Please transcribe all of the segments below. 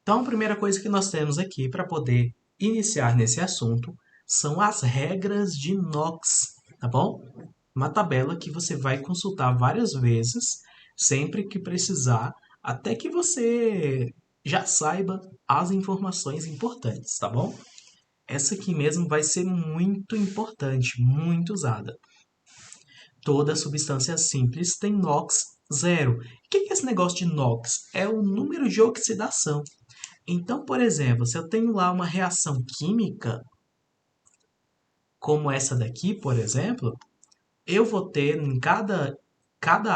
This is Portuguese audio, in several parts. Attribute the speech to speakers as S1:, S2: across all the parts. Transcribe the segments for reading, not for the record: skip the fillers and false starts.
S1: Então, a primeira coisa que nós temos aqui para poder iniciar nesse assunto são as regras de NOx, tá bom? Uma tabela que você vai consultar várias vezes, sempre que precisar, até que você já saiba as informações importantes, tá bom? Essa aqui mesmo vai ser muito importante, muito usada. Toda substância simples tem NOx zero. O que é esse negócio de NOx? É o número de oxidação. Então, por exemplo, se eu tenho lá uma reação química, como essa daqui, por exemplo, eu vou ter em cada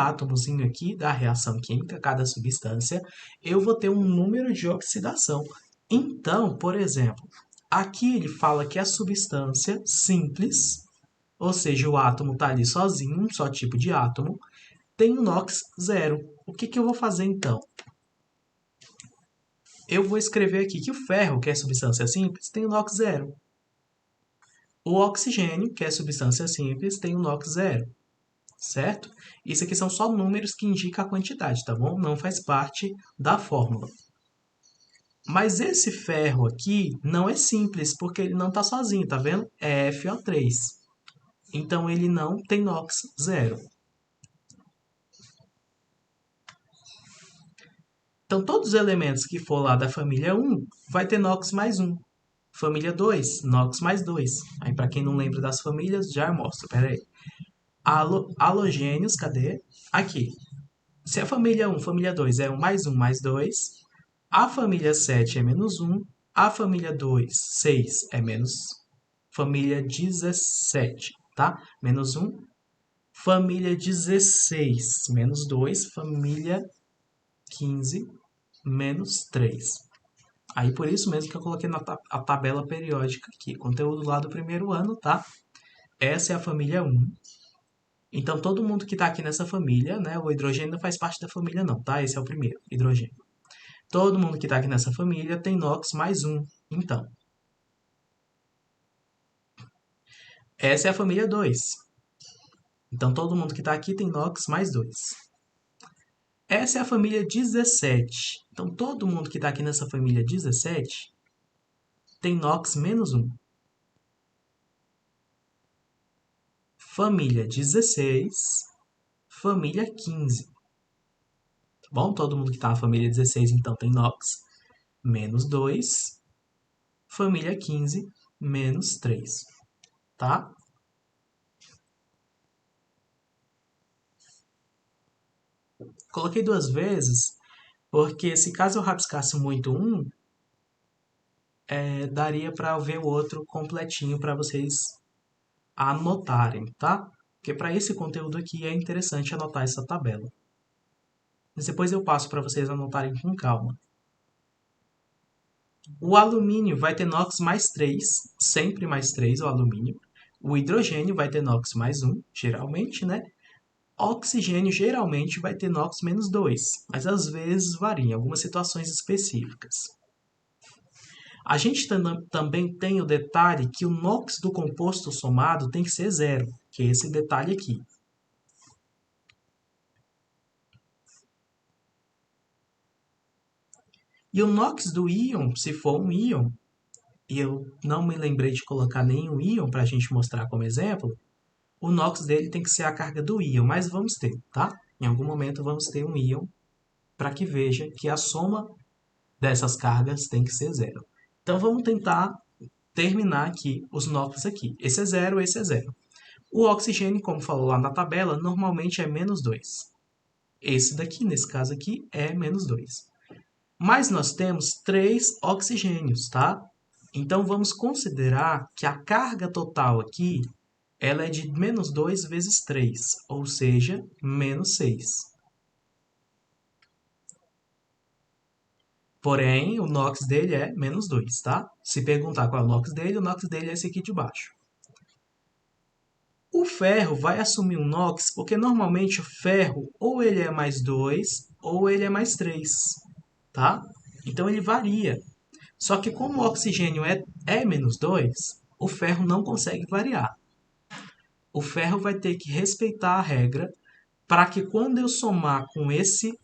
S1: átomozinho aqui da reação química, cada substância, eu vou ter um número de oxidação. Então, por exemplo, aqui ele fala que a substância simples, ou seja, o átomo está ali sozinho, um só tipo de átomo, tem um NOx zero. O que eu vou fazer então? Eu vou escrever aqui que o ferro, que é substância simples, tem o NOx zero. O oxigênio, que é substância simples, tem o NOx zero, certo? Isso aqui são só números que indicam a quantidade, tá bom? Não faz parte da fórmula. Mas esse ferro aqui não é simples, porque ele não está sozinho, tá vendo? É FO3. Então ele não tem NOx zero. Então todos os elementos que for lá da família 1 vai ter NOx mais 1. Família 2, NOx mais 2. Aí para quem não lembra das famílias, já mostro, peraí. Halogênios, cadê? Aqui. Se a família 1, família 2 é 1 mais 2, a família 7 é menos 1, a família 2, 6 é menos família 17, tá? Menos 1, família 16, menos 2, família 15, menos 3. Aí por isso mesmo que eu coloquei a tabela periódica aqui, conteúdo lá do primeiro ano, tá? Essa é a família 1. Então, todo mundo que está aqui nessa família, né? O hidrogênio não faz parte da família não, tá? Esse é o primeiro, hidrogênio. Todo mundo que está aqui nessa família tem NOx mais 1. Então, essa é a família 2. Então, todo mundo que está aqui tem NOx mais 2. Essa é a família 17. Então, todo mundo que está aqui nessa família 17 tem NOx menos 1. Família 16, família 15. Tá bom? Todo mundo que está na família 16, então, tem NOx menos 2. Família 15, menos 3. Tá? Coloquei duas vezes, porque se caso eu rabiscasse muito um, daria para ver o outro completinho para vocês anotarem, tá? Porque para esse conteúdo aqui é interessante anotar essa tabela. Mas depois eu passo para vocês anotarem com calma. O alumínio vai ter NOx mais 3, sempre mais 3 o alumínio. O hidrogênio vai ter NOx mais 1, geralmente, né? Oxigênio geralmente vai ter NOx menos 2, mas às vezes varia em algumas situações específicas. A gente também tem o detalhe que o NOx do composto somado tem que ser zero, que é esse detalhe aqui. E o NOx do íon, se for um íon, e eu não me lembrei de colocar nenhum íon para a gente mostrar como exemplo, o NOx dele tem que ser a carga do íon, mas vamos ter, tá? Em algum momento vamos ter um íon para que veja que a soma dessas cargas tem que ser zero. Então vamos tentar terminar aqui os NOx aqui. Esse é zero, esse é zero. O oxigênio, como falou lá na tabela, normalmente é menos 2. Esse daqui, nesse caso aqui, é menos 2. Mas nós temos 3 oxigênios, tá? Então vamos considerar que a carga total aqui ela é de menos 2 vezes 3, ou seja, menos 6. Porém, o NOx dele é menos 2, tá? Se perguntar qual é o NOx dele é esse aqui de baixo. O ferro vai assumir um NOx porque normalmente o ferro ou ele é mais 2 ou ele é mais 3, tá? Então ele varia. Só que como o oxigênio é menos 2, o ferro não consegue variar. O ferro vai ter que respeitar a regra para que quando eu somar com esse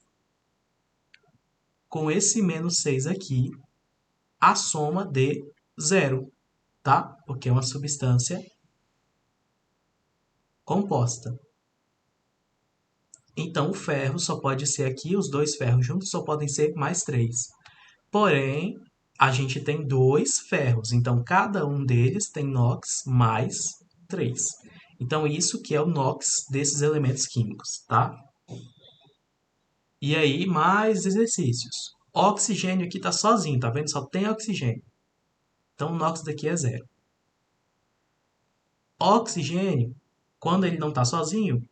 S1: com esse menos 6 aqui, a soma de 0, tá? Porque é uma substância composta. Então, o ferro só pode ser aqui, os dois ferros juntos só podem ser mais 3. Porém, a gente tem dois ferros, então cada um deles tem NOx mais 3. Então, isso que é o NOx desses elementos químicos, tá? E aí, mais exercícios. O oxigênio aqui está sozinho, tá vendo? Só tem oxigênio. Então, o NOx daqui é 0. O oxigênio, quando ele não está sozinho,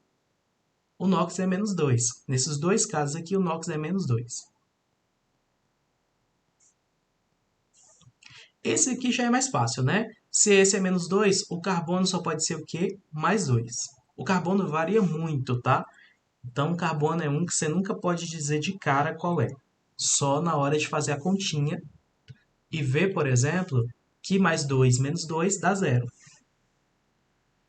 S1: o NOx é menos 2. Nesses dois casos aqui, o NOx é menos 2. Esse aqui já é mais fácil, né? Se esse é menos 2, o carbono só pode ser o quê? Mais 2. O carbono varia muito, tá? Então, o carbono é um que você nunca pode dizer de cara qual é. Só na hora de fazer a continha e ver, por exemplo, que mais 2 menos 2 dá 0.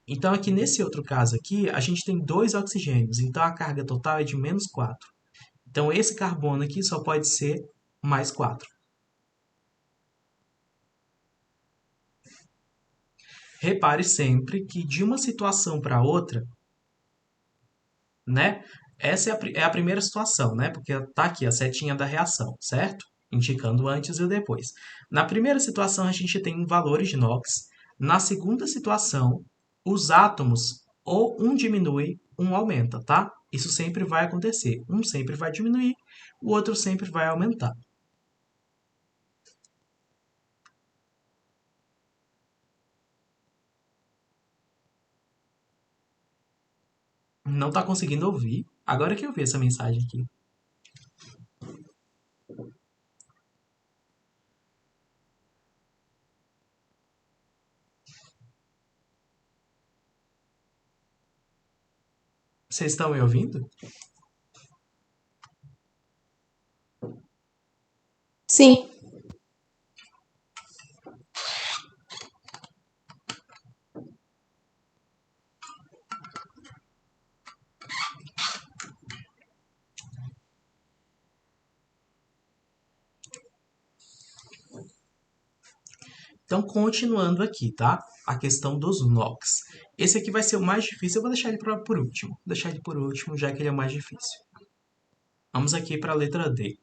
S1: Então, aqui nesse outro caso aqui, a gente tem dois oxigênios. Então, a carga total é de menos 4. Então, esse carbono aqui só pode ser mais 4. Repare sempre que de uma situação para outra, né? Essa é a primeira situação, né? Porque tá aqui a setinha da reação, certo? Indicando o antes e o depois. Na primeira situação, a gente tem valores de NOx. Na segunda situação, os átomos ou um diminui, um aumenta, tá? Isso sempre vai acontecer. Um sempre vai diminuir, o outro sempre vai aumentar. Não está conseguindo ouvir? Agora que eu vi essa mensagem aqui. Vocês estão me ouvindo?
S2: Sim.
S1: Então, continuando aqui, tá? A questão dos NOx. Esse aqui vai ser o mais difícil, eu vou deixar ele por último. Vou deixar ele por último, já que ele é o mais difícil. Vamos aqui para a letra D.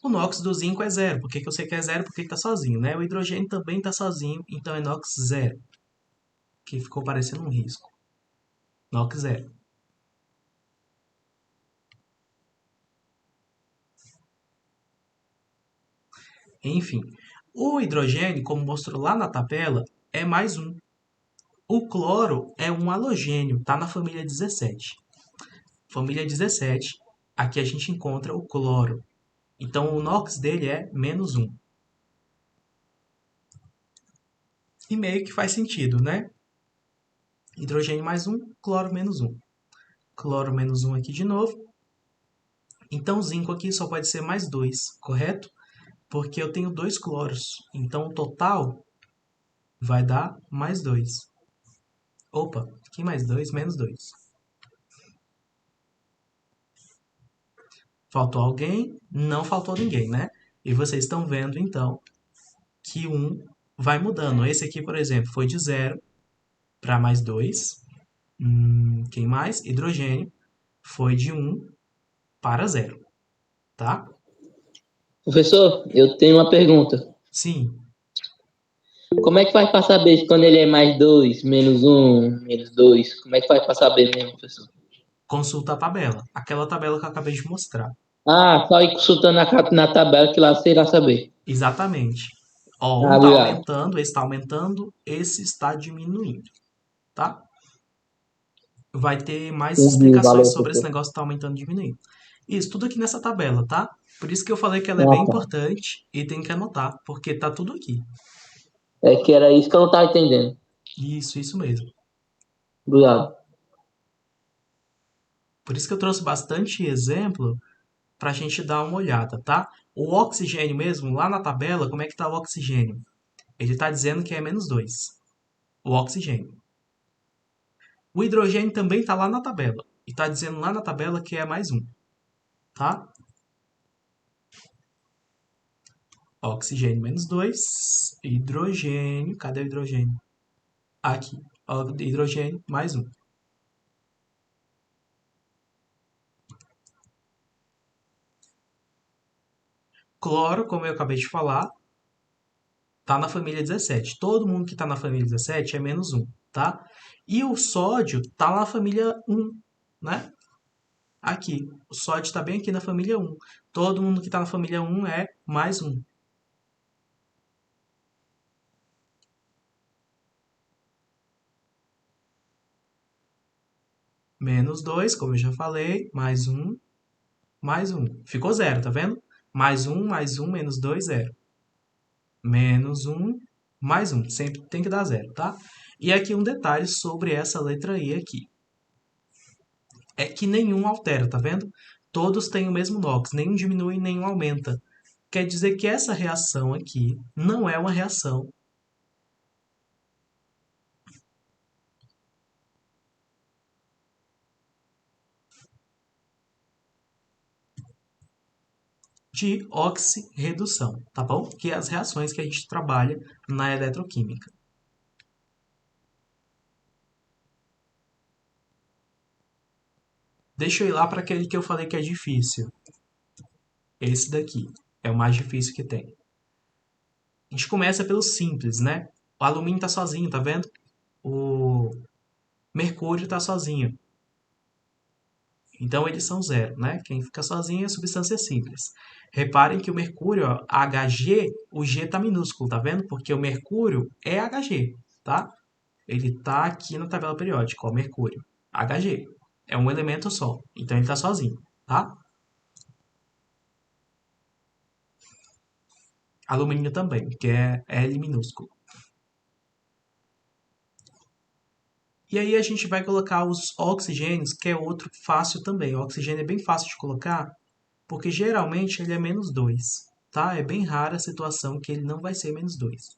S1: O NOx do zinco é zero. Por que eu sei que é zero? Porque está sozinho, né? O hidrogênio também está sozinho, então é NOx zero. Que ficou parecendo um risco. NOx zero. Enfim, o hidrogênio, como mostrou lá na tabela, é mais um. O cloro é um halogênio, está na família 17. Família 17, aqui a gente encontra o cloro. Então, o NOx dele é menos um. E meio que faz sentido, né? Hidrogênio mais um, cloro menos um. Cloro menos um aqui de novo. Então, o zinco aqui só pode ser mais 2, correto? Porque eu tenho dois cloros. Então, o total vai dar mais 2. Opa, aqui mais 2, menos 2. Faltou alguém? Não faltou ninguém, né? E vocês estão vendo, então, que um vai mudando. Esse aqui, por exemplo, foi de 0 para mais 2. Quem mais? Hidrogênio foi de 1 para 0, tá?
S3: Professor, eu tenho uma pergunta.
S1: Sim,
S3: Como é que faz para saber quando ele é mais 2, menos um, menos 2? Como é que faz para saber mesmo, professor?
S1: consulta a tabela. Aquela tabela que eu acabei de mostrar.
S3: Ah, só ir consultando na tabela que lá você irá saber.
S1: Exatamente. Ó, um
S3: Ah,
S1: está
S3: obrigado.
S1: aumentando, esse está aumentando, esse está diminuindo, tá? Vai ter mais
S3: Entendi,
S1: explicações
S3: valeu,
S1: sobre esse
S3: professor.
S1: negócio que está aumentando e diminuindo. Isso, tudo aqui nessa tabela, tá? Por isso que eu falei que ela é bem
S3: Ah, tá.
S1: importante e tem que anotar, porque tá tudo aqui.
S3: É que era isso que eu não estava entendendo.
S1: Isso mesmo.
S3: Obrigado.
S1: Por isso que eu trouxe bastante exemplo para a gente dar uma olhada, tá? O oxigênio mesmo, lá na tabela, como é que tá o oxigênio? Ele está dizendo que é menos 2. O oxigênio. O hidrogênio também está lá na tabela. E está dizendo lá na tabela que é mais um, tá? Oxigênio menos 2, hidrogênio, cadê o hidrogênio? Aqui, hidrogênio mais um. Cloro, como eu acabei de falar, está na família 17. Todo mundo que está na família 17 é menos um, tá? E o sódio está na família 1, né? Aqui, o sódio está bem aqui na família 1. Todo mundo que está na família 1 é mais um. Menos 2, como eu já falei, mais um, mais um. Ficou zero, tá vendo? Mais um, menos 2, zero. Menos um, mais um. Sempre tem que dar zero, tá? E aqui um detalhe sobre essa letra I aqui. É que nenhum altera, tá vendo? Todos têm o mesmo NOx, nenhum diminui, nenhum aumenta. Quer dizer que essa reação aqui não é uma reação de oxirredução, tá bom? Que é as reações que a gente trabalha na eletroquímica. Deixa eu ir lá para aquele que eu falei que é difícil. Esse daqui é o mais difícil que tem. A gente começa pelo simples, né? O alumínio está sozinho, tá vendo? O mercúrio está sozinho. Então eles são zero, né? Quem fica sozinho é substância simples. Reparem que o mercúrio, ó, Hg, o G está minúsculo, tá vendo? Porque o mercúrio é Hg, tá? Ele está aqui na tabela periódica, ó, mercúrio. Hg. É um elemento só. Então ele está sozinho, tá? Alumínio também, que é L minúsculo. E aí a gente vai colocar os oxigênios, que é outro fácil também. O oxigênio é bem fácil de colocar, porque geralmente ele é menos 2, tá? É bem rara a situação que ele não vai ser menos 2.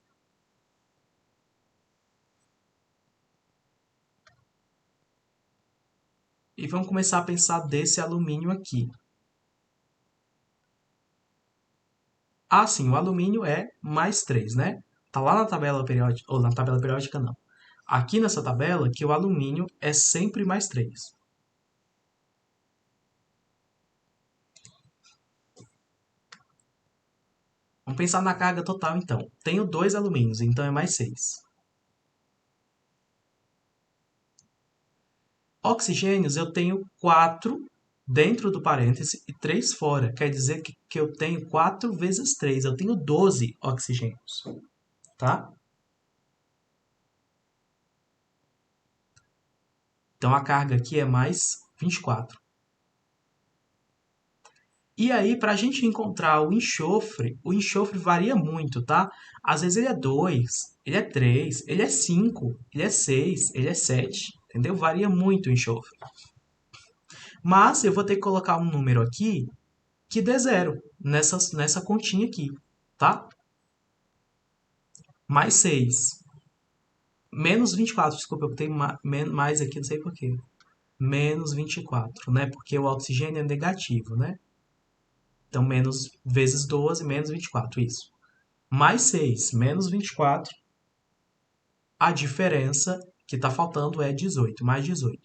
S1: E vamos começar a pensar desse alumínio aqui. Ah, sim, o alumínio é mais 3, né? Tá lá na tabela periódica, ou na tabela periódica não. Aqui nessa tabela que o alumínio é sempre mais 3. Vamos pensar na carga total então. Tenho 2 alumínios, então é mais 6. Oxigênios eu tenho 4 dentro do parêntese e 3 fora. Quer dizer que eu tenho 4 vezes 3. Eu tenho 12 oxigênios. Tá? Então a carga aqui é mais 24. E aí, para a gente encontrar o enxofre varia muito, tá? Às vezes ele é 2, ele é 3, ele é 5, ele é 6, ele é 7, entendeu? Varia muito o enxofre. Mas eu vou ter que colocar um número aqui que dê zero nessa continha aqui, tá? Mais 6. Menos 24, desculpa, eu botei mais aqui, não sei por quê. Menos 24, né? Porque o oxigênio é negativo, né? Então, menos vezes 12, menos 24, isso. Mais 6, menos 24. A diferença que está faltando é 18, mais 18.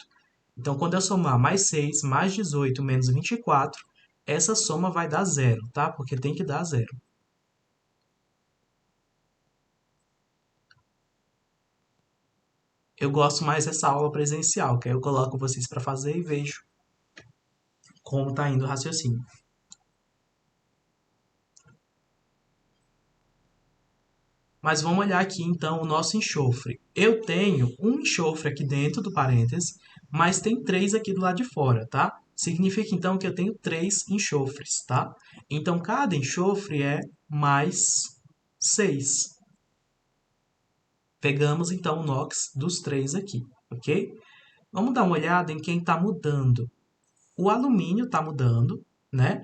S1: Então, quando eu somar mais 6, mais 18, menos 24, essa soma vai dar zero, tá? Porque tem que dar zero. Eu gosto mais dessa aula presencial, que aí eu coloco vocês para fazer e vejo como está indo o raciocínio. Mas vamos olhar aqui então o nosso enxofre. Eu tenho um enxofre aqui dentro do parêntese, mas tem 3 aqui do lado de fora, tá? Significa então que eu tenho 3 enxofres, tá? Então cada enxofre é mais 6. Pegamos então o NOx dos 3 aqui, ok? Vamos dar uma olhada em quem está mudando. O alumínio está mudando, né?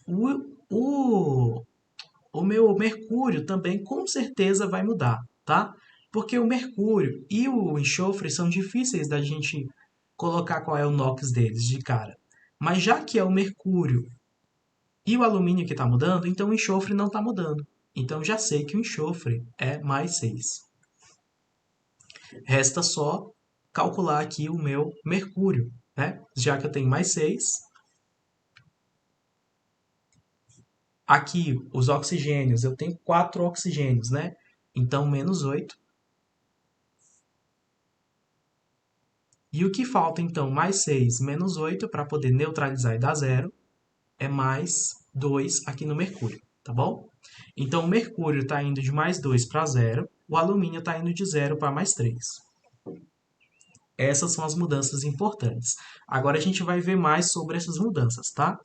S1: O, o, o meu mercúrio também com certeza vai mudar, tá? Porque o mercúrio e o enxofre são difíceis da gente colocar qual é o NOx deles de cara. Mas já que é o mercúrio e o alumínio que está mudando, então o enxofre não está mudando. Então já sei que o enxofre é mais 6. Resta só calcular aqui o meu mercúrio, né? Já que eu tenho mais 6. Aqui, os oxigênios, eu tenho 4 oxigênios, né? Então, menos 8. E o que falta, então, mais 6 menos 8, para poder neutralizar e dar zero, é mais 2 aqui no mercúrio, tá bom? Então, o mercúrio está indo de mais 2 para zero, o alumínio está indo de 0 para mais 3. Essas são as mudanças importantes. Agora a gente vai ver mais sobre essas mudanças, tá?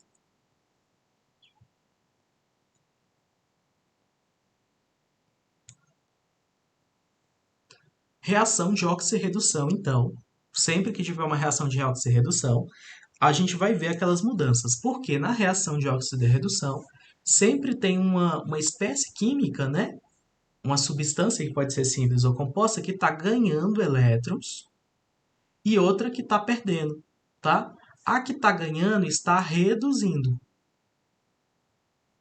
S1: Reação de oxirredução, então. Sempre que tiver uma reação de oxirredução, a gente vai ver aquelas mudanças. Porque na reação de oxirredução, sempre tem uma espécie química, né? Uma substância que pode ser simples ou composta que está ganhando elétrons e outra que está perdendo, tá? A que está ganhando está reduzindo.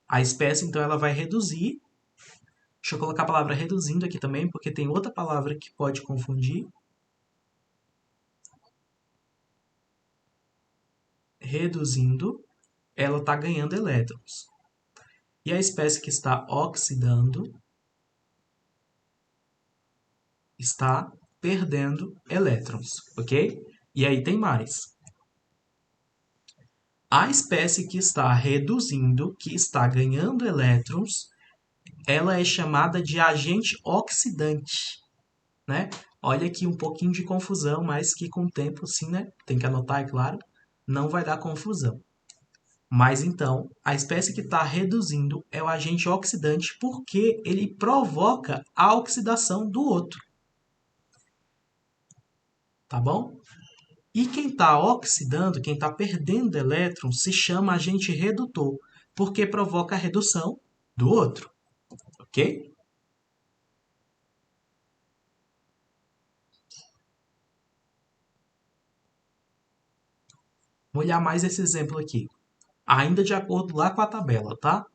S1: A espécie, então, ela vai reduzir. Deixa eu colocar a palavra reduzindo aqui também, porque tem outra palavra que pode confundir. Reduzindo, ela está ganhando elétrons. E a espécie que está oxidando está perdendo elétrons, ok? E aí tem mais. A espécie que está reduzindo, que está ganhando elétrons, ela é chamada de agente oxidante, né? Olha aqui um pouquinho de confusão, mas que com o tempo, sim, né? Tem que anotar, é claro, não vai dar confusão. Mas então, a espécie que está reduzindo é o agente oxidante porque ele provoca a oxidação do outro. Tá bom? E quem está oxidando, quem está perdendo elétrons, se chama agente redutor, porque provoca a redução do outro. Ok? Vamos olhar mais esse exemplo aqui. Ainda de acordo lá com a tabela, tá?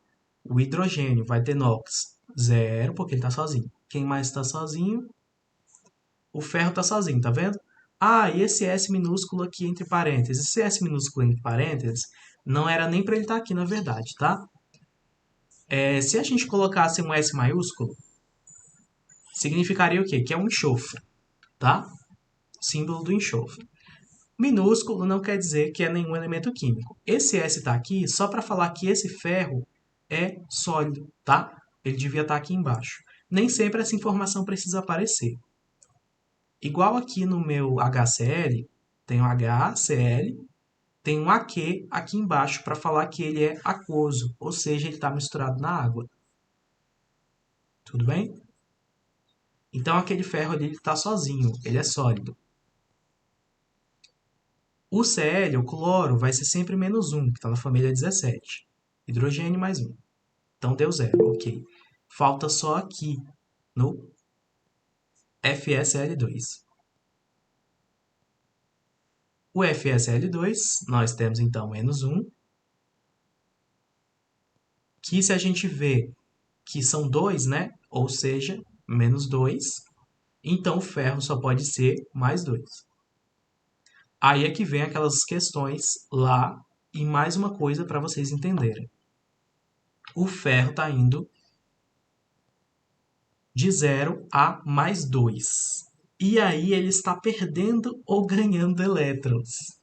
S1: O hidrogênio vai ter NOx 0, porque ele está sozinho. Quem mais está sozinho? O ferro está sozinho, tá vendo? Ah, e esse S minúsculo aqui entre parênteses. Esse S minúsculo entre parênteses não era nem para ele estar aqui, na verdade, tá? Se a gente colocasse um S maiúsculo, significaria o quê? Que é um enxofre, tá? Símbolo do enxofre. Minúsculo não quer dizer que é nenhum elemento químico. Esse S está aqui só para falar que esse ferro é sólido, tá? Ele devia estar aqui embaixo. Nem sempre essa informação precisa aparecer. Igual aqui no meu HCl, tem o HCl, tem um AQ aqui embaixo para falar que ele é aquoso, ou seja, ele está misturado na água. Tudo bem? Então aquele ferro ali está sozinho, ele é sólido. O Cl, o cloro, vai ser sempre menos 1, que está na família 17. Hidrogênio mais 1. Então deu 0, ok. Falta só aqui, no FSL2. O FSL2, nós temos então menos 1, que se a gente vê que são 2, né? Ou seja, menos 2, então o ferro só pode ser mais 2. Aí é que vem aquelas questões lá e mais uma coisa para vocês entenderem. O ferro está indo de 0 a mais 2. E aí ele está perdendo ou ganhando elétrons.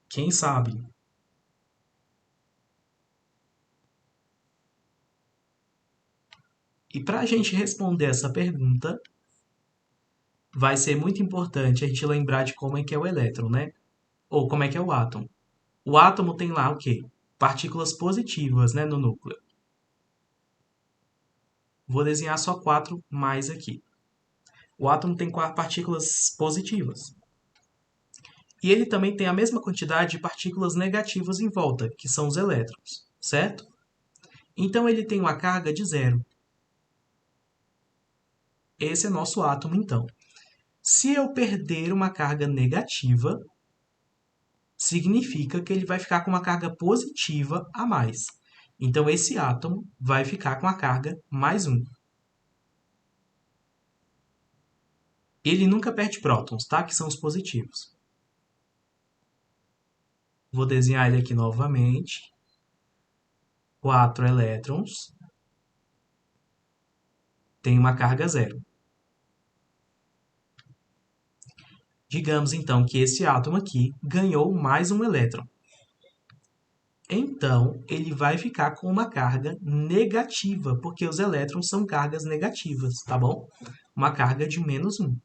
S1: Quem sabe? E para a gente responder essa pergunta, vai ser muito importante a gente lembrar de como é que é o elétron, né? Ou como é que é o átomo. O átomo tem lá o quê? Partículas positivas, né, no núcleo. Vou desenhar só 4 mais aqui. O átomo tem 4 partículas positivas. E ele também tem a mesma quantidade de partículas negativas em volta, que são os elétrons, certo? Então, ele tem uma carga de zero. Esse é nosso átomo, então. Se eu perder uma carga negativa, significa que ele vai ficar com uma carga positiva a mais. Então, esse átomo vai ficar com a carga mais 1. Ele nunca perde prótons, tá? Que são os positivos. Vou desenhar ele aqui novamente. 4 elétrons. Tem uma carga zero. Digamos, então, que esse átomo aqui ganhou mais um elétron. Então, ele vai ficar com uma carga negativa, porque os elétrons são cargas negativas, tá bom? Uma carga de menos 1.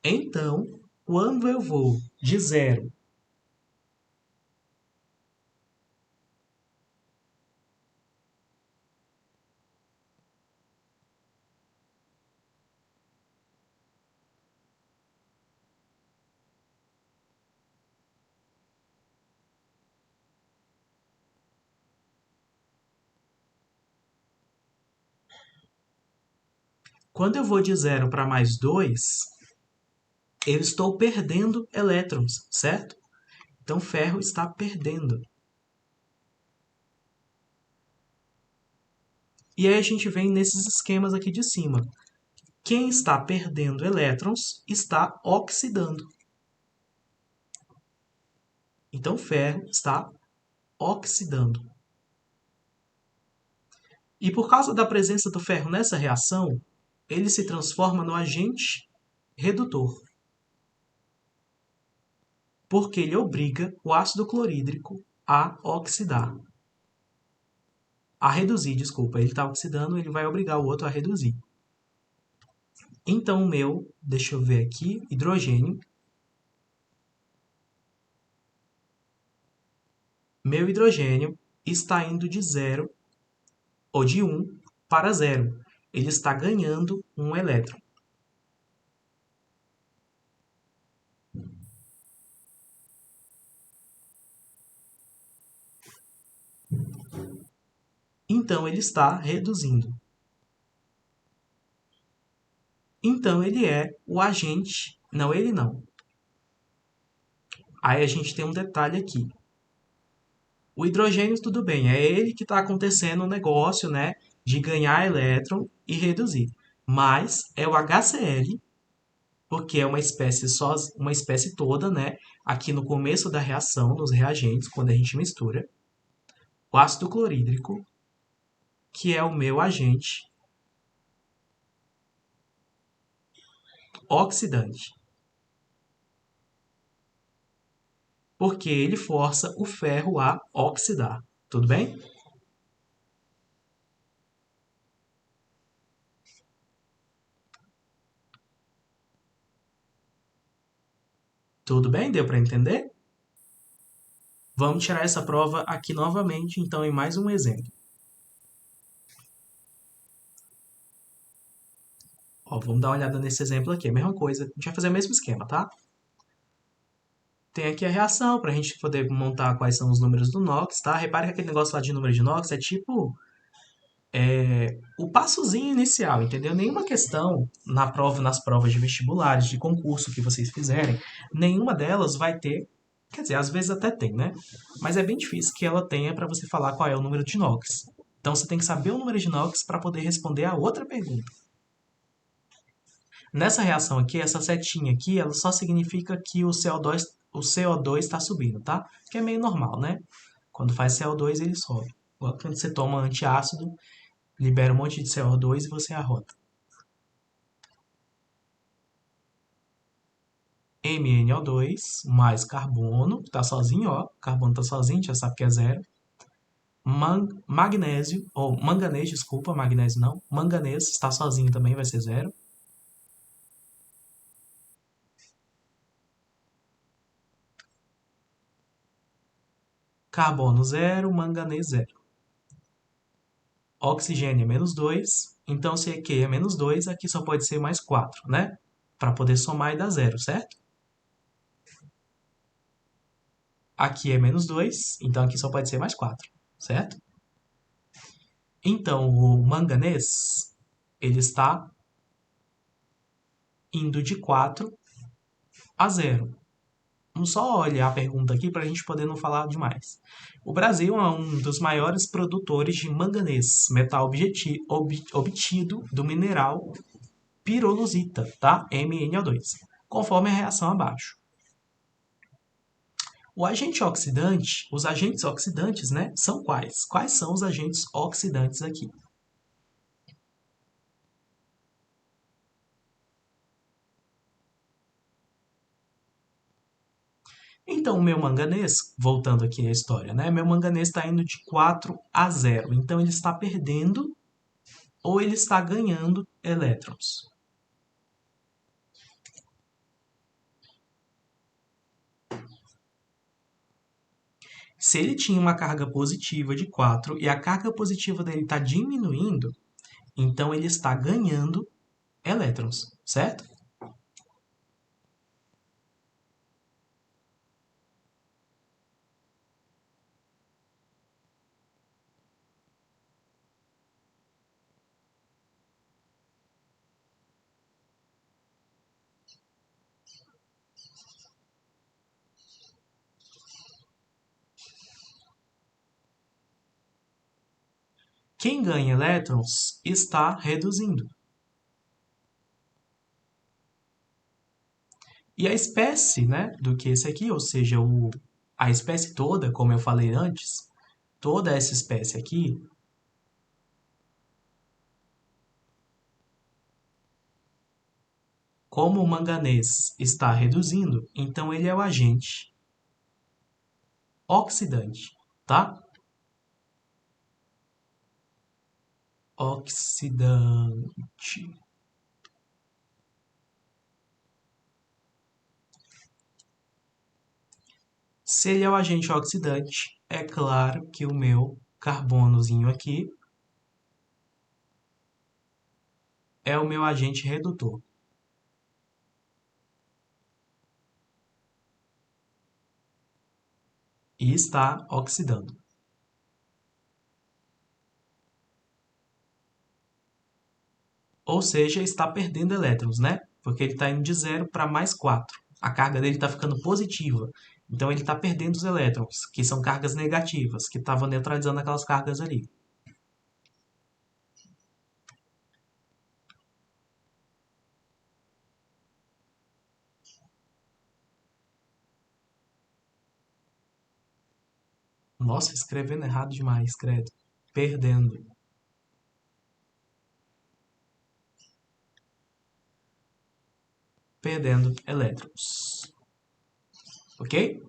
S1: Então, quando eu vou de zero Quando eu vou de 0 para mais 2, eu estou perdendo elétrons, certo? Então, ferro está perdendo. E aí a gente vem nesses esquemas aqui de cima. Quem está perdendo elétrons está oxidando. Então, ferro está oxidando. E por causa da presença do ferro nessa reação, ele se transforma no agente redutor. Porque ele obriga o ácido clorídrico a oxidar. A reduzir, desculpa. Ele está oxidando, ele vai obrigar o outro a reduzir. Então, o meu, deixa eu ver aqui, hidrogênio. Meu hidrogênio está indo de 0, ou de 1 para 0. Ele está ganhando um elétron. Então, ele está reduzindo. Então, ele é o agente... Não, ele não. Aí a gente tem um detalhe aqui. O hidrogênio, tudo bem, é ele que está acontecendo o negócio, né, de ganhar elétron e reduzir. Mas é o HCl, porque é uma espécie toda, né, aqui no começo da reação, nos reagentes, quando a gente mistura, o ácido clorídrico, que é o meu agente oxidante. Porque ele força o ferro a oxidar. Tudo bem? Tudo bem? Deu para entender? Vamos tirar essa prova aqui novamente, então, em mais um exemplo. Ó, vamos dar uma olhada nesse exemplo aqui. A mesma coisa, a gente vai fazer o mesmo esquema, tá? Tem aqui a reação, para a gente poder montar quais são os números do NOx, tá? Repare que aquele negócio lá de número de NOx é tipo o passozinho inicial, entendeu? Nenhuma questão nas provas de vestibulares, de concurso que vocês fizerem, nenhuma delas vai ter, quer dizer, às vezes até tem, né? Mas é bem difícil que ela tenha para você falar qual é o número de NOx. Então você tem que saber o número de NOx para poder responder a outra pergunta. Nessa reação aqui, essa setinha aqui, ela só significa que o CO2 está subindo, tá? Que é meio normal, né? Quando faz CO2, ele sobe. Quando você toma antiácido, libera um monte de CO2 e você arrota. MnO2 mais carbono, que tá sozinho, ó. Carbono tá sozinho, já sabe que é zero. Magnésio, ou manganês, desculpa, magnésio não. Manganês está sozinho também, vai ser zero. Carbono zero, manganês zero. Oxigênio é menos 2, então se aqui é menos 2, aqui só pode ser mais 4, né? Para poder somar e dar zero, certo? Aqui é menos 2, então aqui só pode ser mais 4, certo? Então, o manganês, ele está indo de 4 a 0. Vamos só olhar a pergunta aqui para a gente poder não falar demais. O Brasil é um dos maiores produtores de manganês, metal obtido do mineral pirolusita, tá? MnO2, conforme a reação abaixo. O agente oxidante, os agentes oxidantes, né, são quais? Quais são os agentes oxidantes aqui? Então, o meu manganês, voltando aqui à história, né? Meu manganês está indo de 4 a 0. Então, ele está perdendo ou ele está ganhando elétrons? Se ele tinha uma carga positiva de 4 e a carga positiva dele está diminuindo, então ele está ganhando elétrons, certo? Quem ganha elétrons está reduzindo. E a espécie, né, do que esse aqui, ou seja, a espécie toda, como eu falei antes, toda essa espécie aqui, como o manganês está reduzindo, então ele é o agente oxidante, tá? Oxidante. Se ele é o agente oxidante, é claro que o meu carbonozinho aqui é o meu agente redutor. E está oxidando. Ou seja, está perdendo elétrons, né? Porque ele está indo de 0 para mais 4. A carga dele está ficando positiva. Então ele está perdendo os elétrons, que são cargas negativas, que estavam neutralizando aquelas cargas ali. Nossa, escrevendo errado demais, credo. Perdendo. Perdendo elétrons. Ok?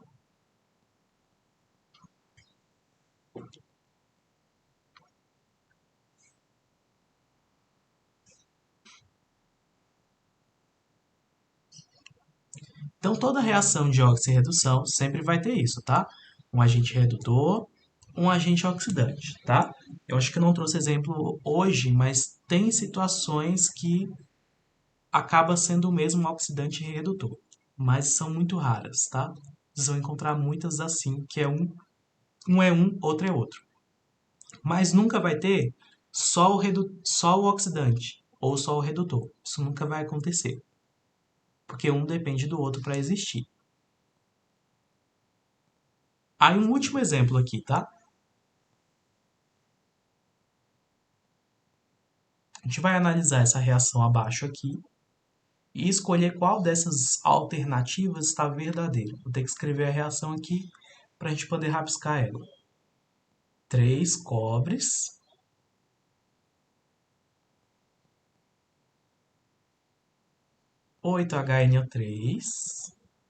S1: Então, toda reação de oxirredução sempre vai ter isso, tá? Um agente redutor, um agente oxidante, tá? Eu acho que eu não trouxe exemplo hoje, mas tem situações que acaba sendo o mesmo oxidante e redutor, mas são muito raras, tá? Vocês vão encontrar muitas assim, que é um é um, outro é outro. Mas nunca vai ter só o oxidante ou só o redutor. Isso nunca vai acontecer, porque um depende do outro para existir. Aí um último exemplo aqui, tá? A gente vai analisar essa reação abaixo aqui e escolher qual dessas alternativas está verdadeira. Vou ter que escrever a reação aqui para a gente poder rabiscar ela. 3 cobres, 8HNO3.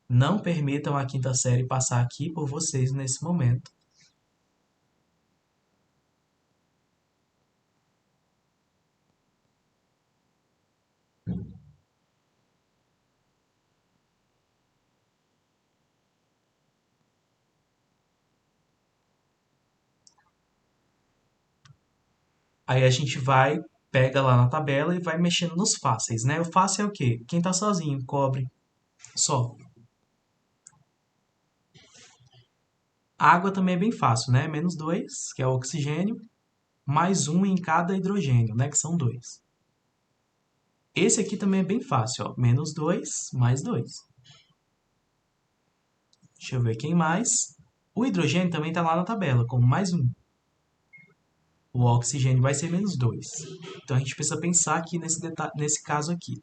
S1: Não permitam a quinta série passar aqui por vocês nesse momento. Aí a gente vai, pega lá na tabela e vai mexendo nos fáceis, né? O fácil é o quê? Quem tá sozinho, cobre, só. A água também é bem fácil, né? -2, que é o oxigênio. mais 1 em cada hidrogênio, né, que são 2. Esse aqui também é bem fácil, ó, menos 2 mais 2. Deixa eu ver quem mais. O hidrogênio também está lá na tabela, como mais 1. O oxigênio vai ser menos 2. Então, a gente precisa pensar aqui nesse caso aqui.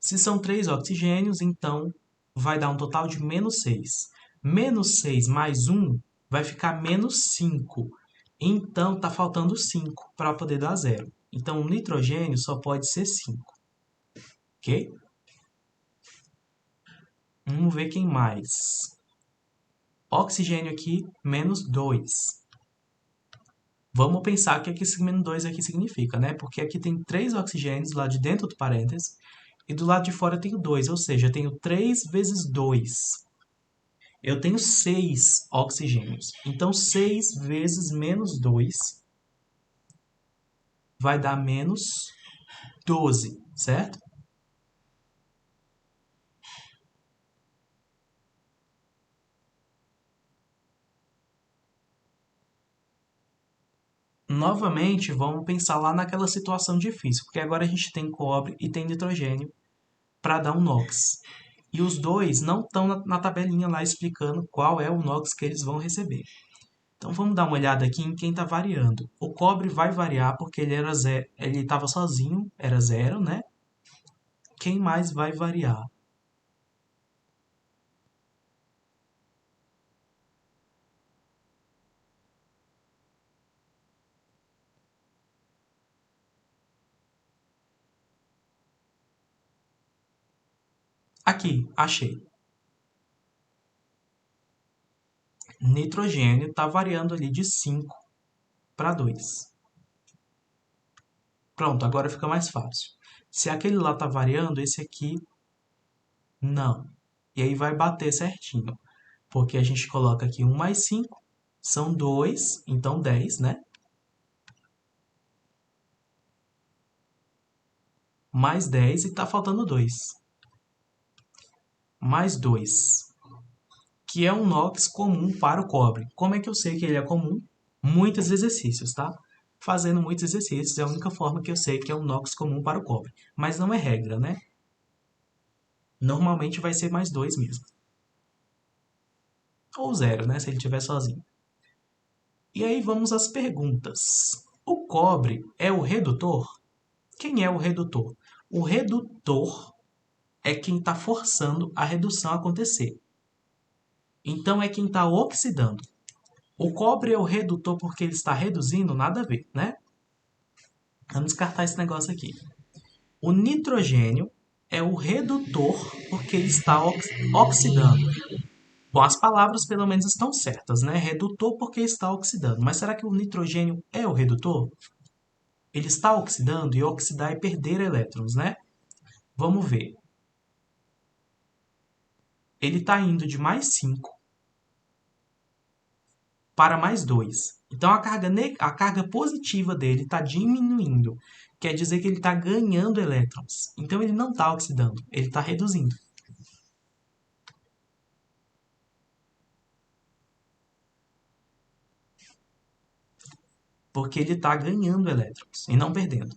S1: Se são 3 oxigênios, então vai dar um total de menos 6. Menos 6 mais 1 vai ficar menos 5. Então, está faltando 5 para poder dar 0. Então, o nitrogênio só pode ser 5. Ok? Vamos ver quem mais. Oxigênio aqui, menos 2. Vamos pensar o que esse menos 2 aqui significa, né? Porque aqui tem 3 oxigênios lá de dentro do parênteses e do lado de fora eu tenho 2, ou seja, eu tenho 3 vezes 2. Eu tenho 6 oxigênios. Então, 6 vezes menos 2 vai dar menos 12, certo? Novamente, vamos pensar lá naquela situação difícil, porque agora a gente tem cobre e tem nitrogênio para dar um NOx. E os dois não estão na tabelinha lá explicando qual é o NOx que eles vão receber. Então vamos dar uma olhada aqui em quem está variando. O cobre vai variar porque ele era zero, ele estava sozinho, era 0, né? Quem mais vai variar? Aqui, achei. Nitrogênio está variando ali de 5 para 2. Pronto, agora fica mais fácil. Se aquele lá está variando, esse aqui não. E aí vai bater certinho. Porque a gente coloca aqui 1 mais 5, são 2, então 10, né? Mais 10 e está faltando 2. Mais 2, que é um NOx comum para o cobre. Como é que eu sei que ele é comum? Muitos exercícios, tá? Fazendo muitos exercícios é a única forma que eu sei que é um NOx comum para o cobre. Mas não é regra, né? Normalmente vai ser mais 2 mesmo. Ou 0, né? Se ele estiver sozinho. E aí vamos às perguntas. O cobre é o redutor? Quem é o redutor? O redutor é quem está forçando a redução a acontecer. Então, é quem está oxidando. O cobre é o redutor porque ele está reduzindo? Nada a ver, né? Vamos descartar esse negócio aqui. O nitrogênio é o redutor porque ele está oxidando. Bom, as palavras pelo menos estão certas, né? Redutor porque está oxidando. Mas será que o nitrogênio é o redutor? Ele está oxidando e oxidar é perder elétrons, né? Vamos ver. Ele está indo de mais 5 para mais 2. Então, a carga positiva dele está diminuindo. Quer dizer que ele está ganhando elétrons. Então, ele não está oxidando, ele está reduzindo. Porque ele está ganhando elétrons e não perdendo.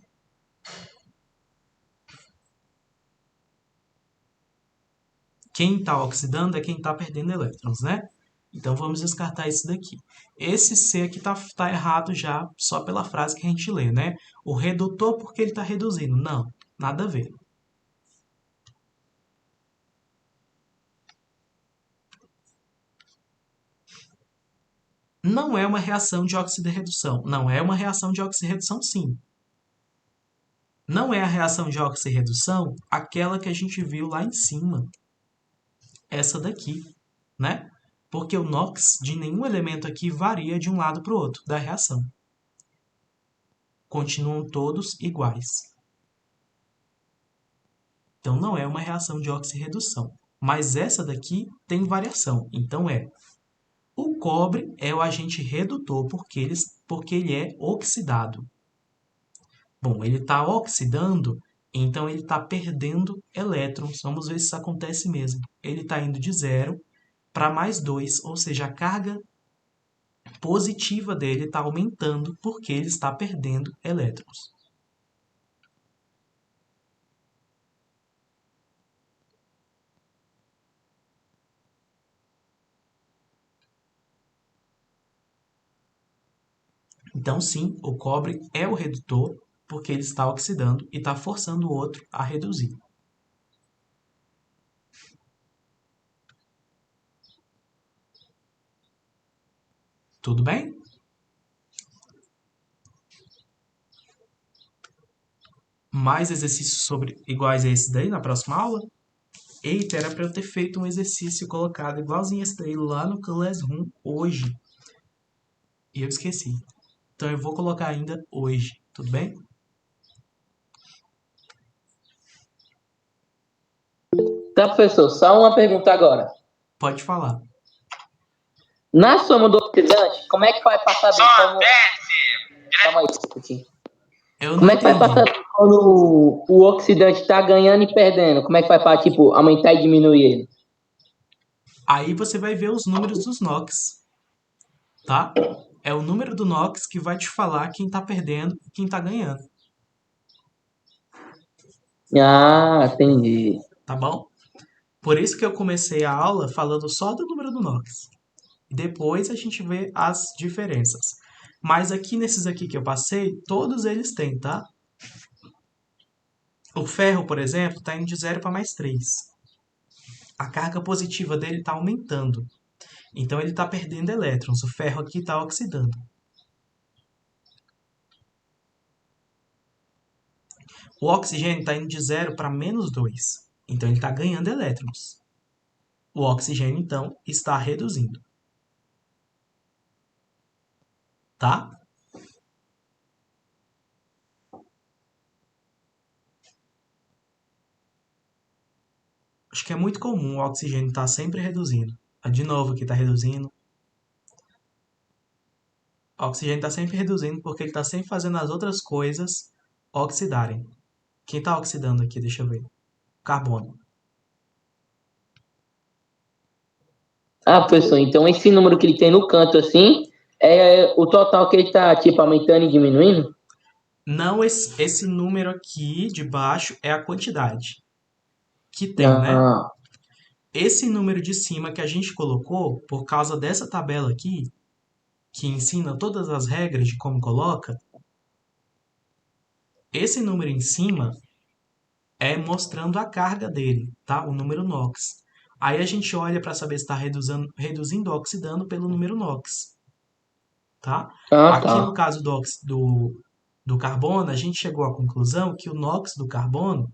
S1: Quem está oxidando é quem está perdendo elétrons, né? Então, vamos descartar isso daqui. Esse C aqui tá errado já, só pela frase que a gente lê, né? O redutor porque ele está reduzindo. Não, nada a ver. Não é uma reação de oxirredução. Não é uma reação de oxirredução, sim. Não é a reação de oxirredução aquela que a gente viu lá em cima. Essa daqui, né? Porque o NOx de nenhum elemento aqui varia de um lado para o outro da reação. Continuam todos iguais. Então, não é uma reação de oxirredução. Mas essa daqui tem variação. Então, o cobre é o agente redutor porque ele é oxidado. Bom, ele está oxidando, então ele está perdendo elétrons. Vamos ver se isso acontece mesmo. Ele está indo de 0 para mais 2, ou seja, a carga positiva dele está aumentando porque ele está perdendo elétrons. Então, sim, o cobre é o redutor porque ele está oxidando e está forçando o outro a reduzir. Tudo bem? Mais exercícios iguais a esse daí na próxima aula? Eita, era para eu ter feito um exercício colocado igualzinho esse daí lá no Classroom hoje. E eu esqueci. Então eu vou colocar ainda hoje, tudo bem?
S3: Tá, professor, só uma pergunta agora.
S1: Pode falar.
S3: Na soma do oxidante, como é que vai passar bem? Calma aí, um pouquinho.
S1: Eu não
S3: Como é que vai
S1: entendi.
S3: passar bem quando o oxidante tá ganhando e perdendo? Como é que vai para, tipo, aumentar e diminuir ele?
S1: Aí você vai ver os números dos NOx, tá? É o número do NOx que vai te falar quem tá perdendo e quem tá ganhando,
S3: Ah, entendi.
S1: tá bom? Por isso que eu comecei a aula falando só do número do NOx. Depois a gente vê as diferenças. Mas aqui nesses aqui que eu passei, todos eles têm, tá? O ferro, por exemplo, está indo de 0 para mais 3. A carga positiva dele está aumentando. Então ele está perdendo elétrons. O ferro aqui está oxidando. O oxigênio está indo de 0 para menos 2. Então ele está ganhando elétrons. O oxigênio, então, está reduzindo. Tá? Acho que é muito comum o oxigênio estar sempre reduzindo. De novo aqui está reduzindo. O oxigênio está sempre reduzindo porque ele está sempre fazendo as outras coisas oxidarem. Quem está oxidando aqui? Deixa eu ver. Carbono.
S3: Ah, professor, então esse número que ele tem no canto, assim, é o total que ele tá, tipo, aumentando e diminuindo?
S1: Não, esse número aqui de baixo é a quantidade que tem, né?
S3: Ah,
S1: Esse número de cima que a gente colocou, por causa dessa tabela aqui, que ensina todas as regras de como coloca, esse número em cima é mostrando a carga dele, tá? O número NOx. Aí a gente olha para saber se está reduzindo ou oxidando pelo número NOx, tá?
S3: tá.
S1: Aqui no caso do carbono, a gente chegou à conclusão que o NOx do carbono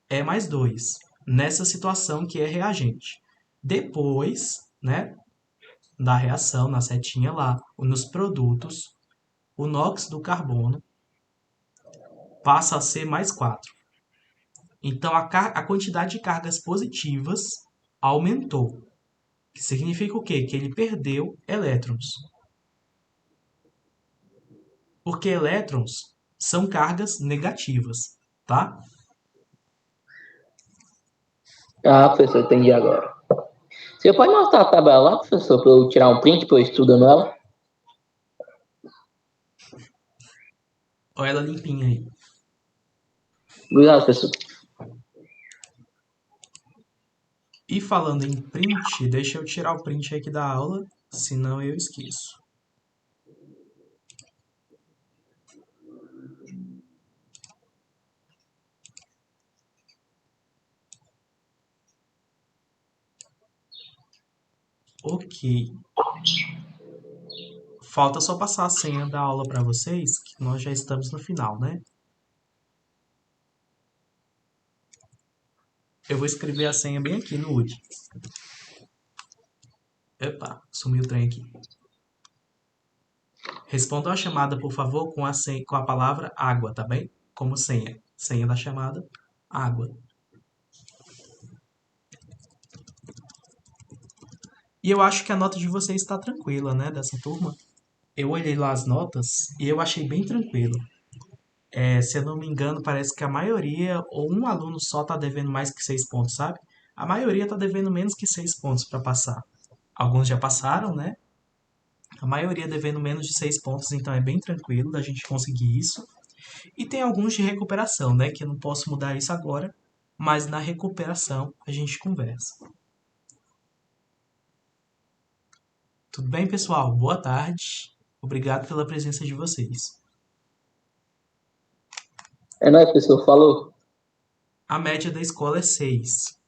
S1: é mais 2 nessa situação que é reagente. Depois, né, da reação, na setinha lá, nos produtos, o NOx do carbono passa a ser mais 4. Então, a quantidade de cargas positivas aumentou. Que significa o quê? Que ele perdeu elétrons. Porque elétrons são cargas negativas, tá?
S3: Ah, professor, entendi agora. Você pode mostrar a tabela lá, professor, para eu tirar um print para eu estudando ela?
S1: Olha ela limpinha aí.
S3: Obrigado, professor.
S1: E falando em print, deixa eu tirar o print aqui da aula, senão eu esqueço. Ok. Falta só passar a senha da aula para vocês, que nós já estamos no final, né? Eu vou escrever a senha bem aqui no UD. Epa, sumiu o trem aqui. Respondam a chamada, por favor, com a palavra água, tá bem? Como senha. Senha da chamada, água. E eu acho que a nota de vocês está tranquila, né? Dessa turma. Eu olhei lá as notas e eu achei bem tranquilo. Se eu não me engano, parece que a maioria, ou um aluno só está devendo mais que 6 pontos, sabe? A maioria está devendo menos que 6 pontos para passar. Alguns já passaram, né? A maioria devendo menos de 6 pontos, então é bem tranquilo da gente conseguir isso. E tem alguns de recuperação, né? Que eu não posso mudar isso agora, mas na recuperação a gente conversa. Tudo bem, pessoal? Boa tarde. Obrigado pela presença de vocês.
S3: É nóis, pessoal. Falou.
S1: A média da escola é 6.